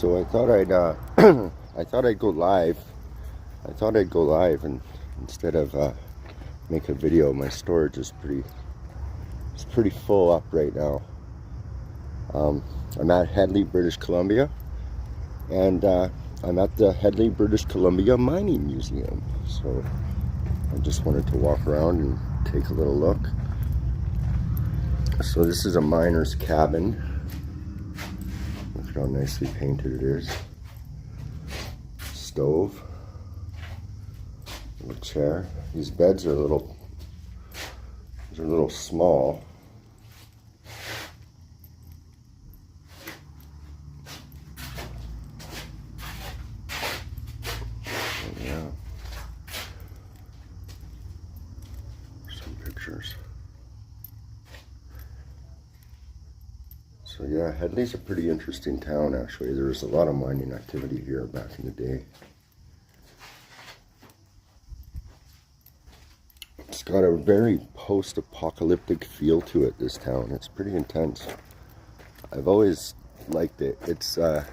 So I thought I'd I thought I'd go live. And instead of make a video, my storage is pretty full up right now. I'm at Headley, British Columbia, and I'm at the Headley, British Columbia Mining Museum. So I just wanted to walk around and take a little look. So this is a miner's cabin. Look at how nicely painted it is. Stove, little chair. These beds are a little small. Yeah. Some pictures. So yeah, Headley's a pretty interesting town actually. There was a lot of mining activity here back in the day. It's got a very post-apocalyptic feel to it, this town. It's pretty intense. I've always liked it. It's an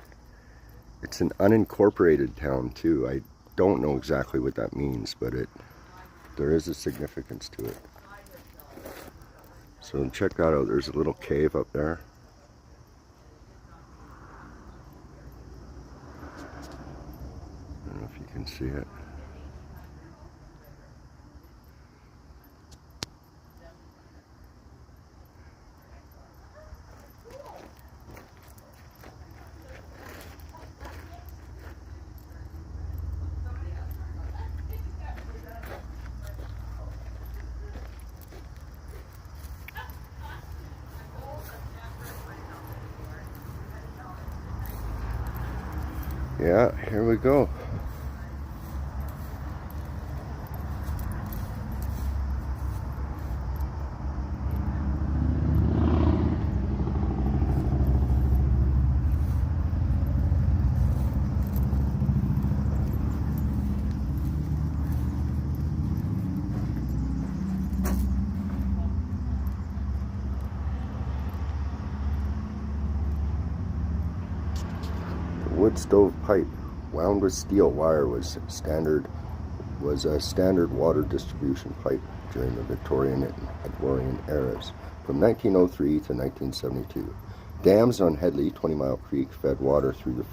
unincorporated town too. I don't know exactly what that means, but there is a significance to it. So check that out. There's a little cave up there. I don't know if you can see it. Yeah, here we go. Wood stove pipe wound with steel wire was a standard water distribution pipe during the Victorian and Edwardian eras from 1903 to 1972. Dams on Headley, 20 Mile Creek, fed water through the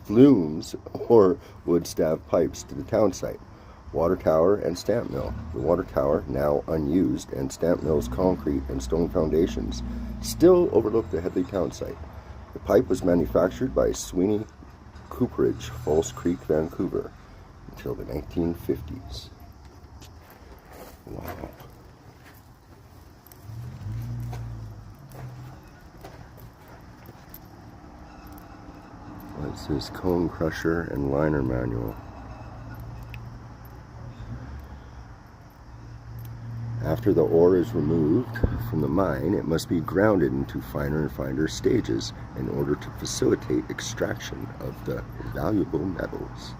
flumes or wood stave pipes to the town site. Water tower and stamp mill. The water tower, now unused, and stamp mill's concrete and stone foundations still overlook the Headley town site. The pipe was manufactured by Sweeney Cooperage, False Creek, Vancouver, until the 1950s. Wow. What's this? Cone crusher and liner manual. After the ore is removed from the mine, it must be grounded into finer and finer stages in order to facilitate extraction of the valuable metals.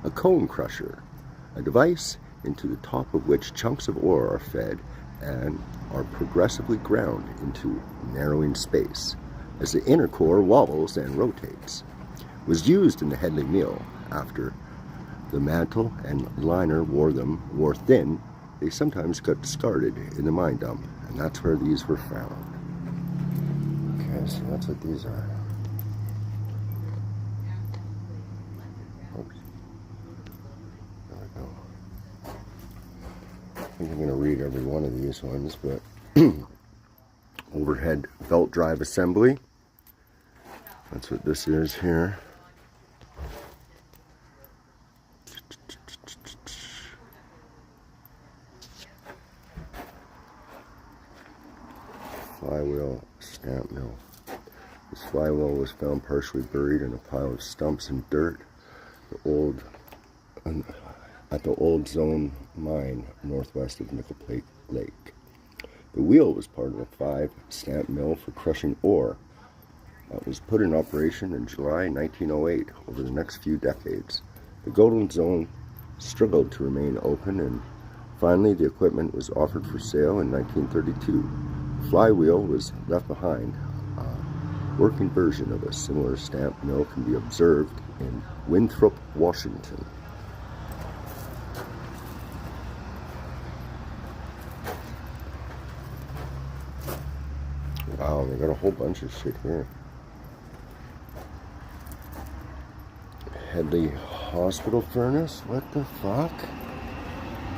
A cone crusher, a device into the top of which chunks of ore are fed and are progressively ground into narrowing space as the inner core wobbles and rotates, was used in the Headley mill. After the mantle and liner wore thin, they sometimes got discarded in the mine dump, and that's where these were found. Okay, so that's what these are. Oops. There we go. I think I'm going to read every one of these ones, but overhead belt drive assembly. That's what this is here. Flywheel stamp mill. This flywheel was found partially buried in a pile of stumps and dirt at the Old Zone mine northwest of Nickel Plate Lake. The wheel was part of a 5-stamp mill for crushing ore that was put in operation in July 1908. Over the next few decades, the Golden Zone struggled to remain open, and finally the equipment was offered for sale in 1932. The flywheel was left behind Working version of a similar stamp mill can be observed in Winthrop, Washington. Wow, they got a whole bunch of shit here. Headley Hospital furnace? What the fuck?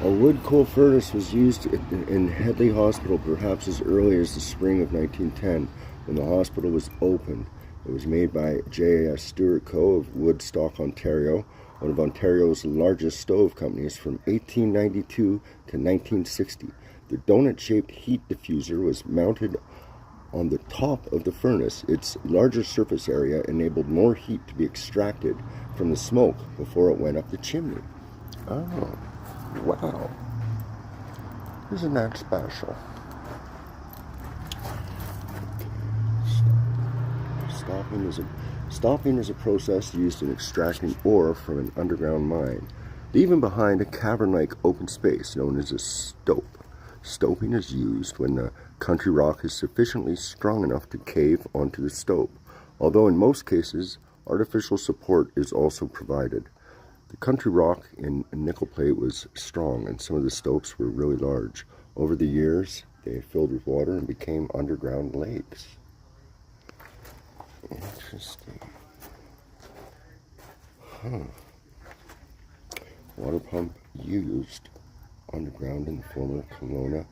A wood coal furnace was used in Headley Hospital perhaps as early as the spring of 1910 when the hospital was opened. It was made by J.A.S. Stewart Co. of Woodstock, Ontario, one of Ontario's largest stove companies from 1892 to 1960. The donut-shaped heat diffuser was mounted on the top of the furnace. Its larger surface area enabled more heat to be extracted from the smoke before it went up the chimney. Oh, wow. Isn't that special? Stopping is a process used in extracting ore from an underground mine, leaving behind a cavern-like open space known as a stope. Stoping is used when the country rock is sufficiently strong enough to cave onto the stope, although in most cases, artificial support is also provided. The country rock in nickel plate was strong, and some of the stopes were really large. Over the years, they filled with water and became underground lakes. Interesting. Water pump used underground in the former Kelowna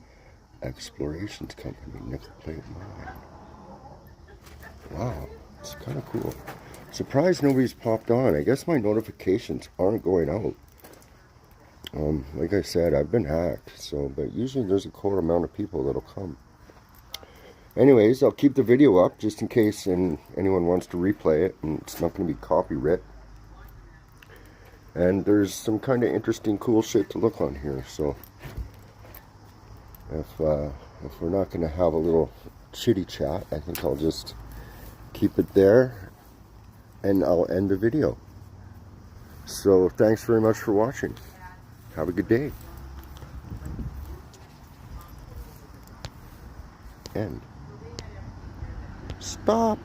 Explorations Company nickel plate mine. Wow, it's kind of cool. Surprised nobody's popped on. I guess my notifications aren't going out. Like I said, I've been hacked, but usually there's a core amount of people that'll come. Anyways, I'll keep the video up just in case anyone wants to replay it, and it's not going to be copyright. And there's some kind of interesting, cool shit to look on here. So if we're not going to have a little chitty chat, I think I'll just keep it there, and I'll end the video. So thanks very much for watching. Have a good day. End. Stop.